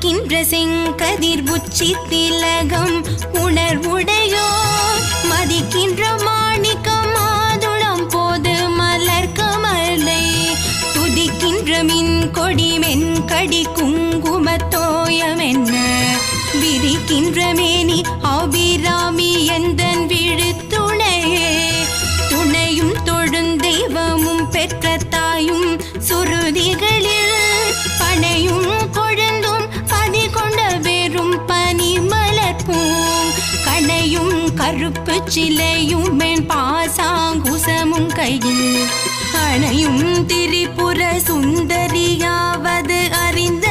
மதிக்கின்ற செங்கதிர் உச்சி திலகம் உணர்வுடையோர் மதிக்கின்ற மாணிக்கம் மாதுளம் போது மலர் கமலை துதிக்கின்ற மின் கொடி மென்கடி குங்குமத்தோயமென்ன விரிக்கின்ற மேனி அபிராமி எந்தன் விழுத்துணையே துணையும் தொழுந்தெய்வமும் பெற்ற தாயும் சுருதிகளில் பனையும் கொழுந்தும் பதி கொண்ட வெறும் பனி மலர்ப்பூம் கனையும் கருப்பு சிலையும் மென் பாசாங்குசமும் கையில் அணையும் திரிபுர சுந்தரியாவது அறிந்த